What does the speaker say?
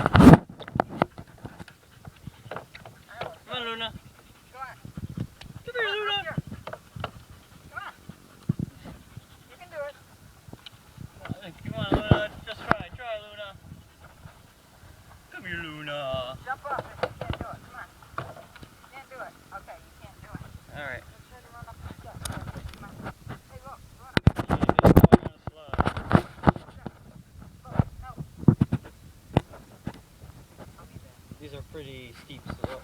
Come on, Luna. Come on. Come here, Luna. Here. Come on. You can do it. Come on, Luna. Just try. Try, Luna. Come here, Luna. Jump up if you can't do it. Come on. You can't do it. Okay, you can't do it. All right. Let's try to run up the steps. Come on. Hey, look. Run up. These are pretty steep, so